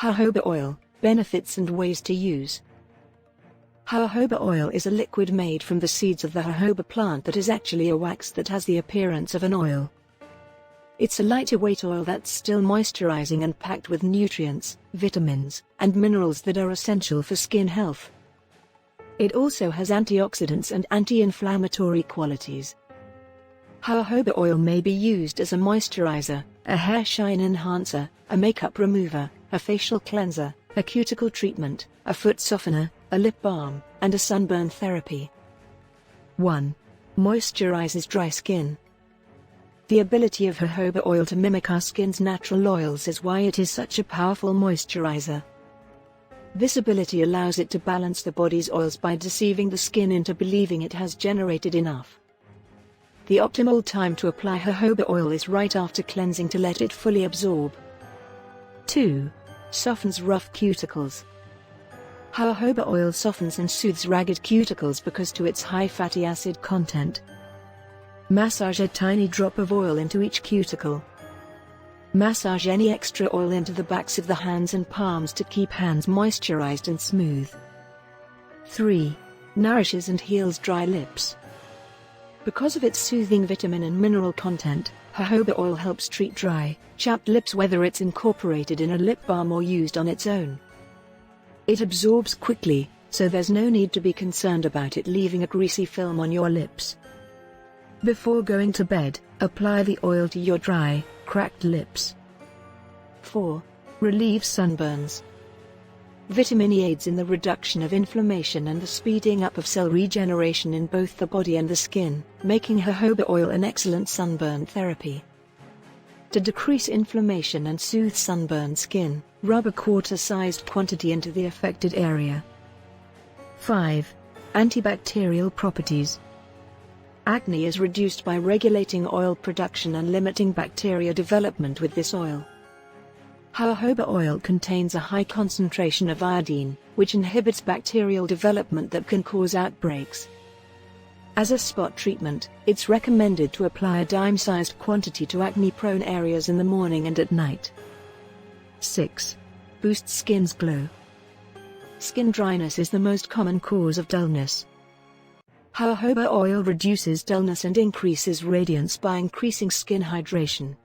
Jojoba oil, benefits and ways to use. Jojoba oil is a liquid made from the seeds of the jojoba plant that is actually a wax that has the appearance of an oil. It's a lighter weight oil that's still moisturizing and packed with nutrients, vitamins, and minerals that are essential for skin health. It also has antioxidants and anti-inflammatory qualities. Jojoba oil may be used as a moisturizer, a hair shine enhancer, a makeup remover, a facial cleanser, a cuticle treatment, a foot softener, a lip balm, and a sunburn therapy. 1. Moisturizes dry skin. The ability of jojoba oil to mimic our skin's natural oils is why it is such a powerful moisturizer. This ability allows it to balance the body's oils by deceiving the skin into believing it has generated enough. The optimal time to apply jojoba oil is right after cleansing to let it fully absorb. 2. Softens rough cuticles. Jojoba oil softens and soothes ragged cuticles because to its high fatty acid content. Massage a tiny drop of oil into each cuticle. Massage any extra oil into the backs of the hands and palms to keep hands moisturized and smooth. 3. Nourishes and heals dry lips. Because of its soothing vitamin and mineral content, jojoba oil helps treat dry, chapped lips whether it's incorporated in a lip balm or used on its own. It absorbs quickly, so there's no need to be concerned about it leaving a greasy film on your lips. Before going to bed, apply the oil to your dry, cracked lips. 4. Relieves sunburns. Vitamin E aids in the reduction of inflammation and the speeding up of cell regeneration in both the body and the skin, making jojoba oil an excellent sunburn therapy. To decrease inflammation and soothe sunburned skin, rub a quarter-sized quantity into the affected area. 5. Antibacterial properties. Acne is reduced by regulating oil production and limiting bacteria development with this oil. Jojoba oil contains a high concentration of iodine, which inhibits bacterial development that can cause outbreaks. As a spot treatment, it's recommended to apply a dime-sized quantity to acne-prone areas in the morning and at night. 6. Boosts skin's glow. Skin dryness is the most common cause of dullness. Jojoba oil reduces dullness and increases radiance by increasing skin hydration.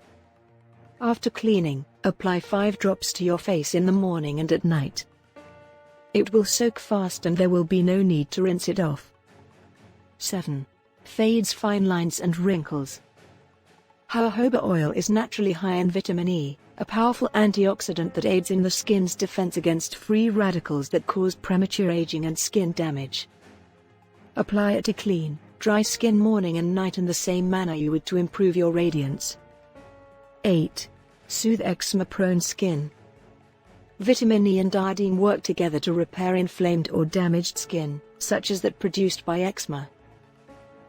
After cleaning, apply 5 drops to your face in the morning and at night. It will soak fast and there will be no need to rinse it off. 7. Fades fine lines and wrinkles. Jojoba oil is naturally high in vitamin E, a powerful antioxidant that aids in the skin's defense against free radicals that cause premature aging and skin damage. Apply it to clean, dry skin morning and night in the same manner you would to improve your radiance. 8. Soothe eczema-prone skin. Vitamin E and iodine work together to repair inflamed or damaged skin, such as that produced by eczema.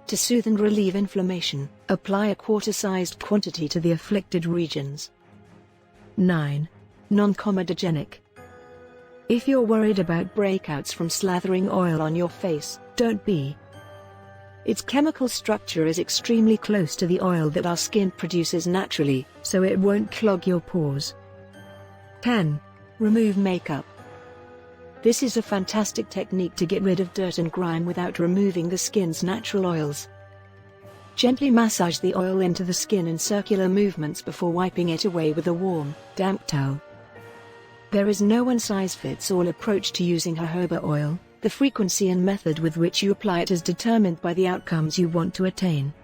To soothe and relieve inflammation, apply a quarter-sized quantity to the afflicted regions. 9. Noncomedogenic. If you're worried about breakouts from slathering oil on your face, don't be. Its chemical structure is extremely close to the oil that our skin produces naturally, so it won't clog your pores. 10. Remove makeup. This is a fantastic technique to get rid of dirt and grime without removing the skin's natural oils. Gently massage the oil into the skin in circular movements before wiping it away with a warm, damp towel. There is no one-size-fits-all approach to using jojoba oil. The frequency and method with which you apply it is determined by the outcomes you want to attain.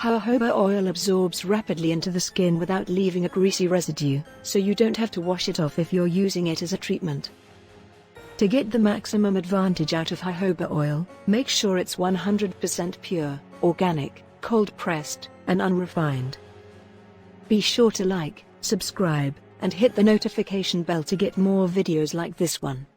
Jojoba oil absorbs rapidly into the skin without leaving a greasy residue, so you don't have to wash it off if you're using it as a treatment. To get the maximum advantage out of jojoba oil, make sure it's 100% pure, organic, cold-pressed, and unrefined. Be sure to like, subscribe, and hit the notification bell to get more videos like this one.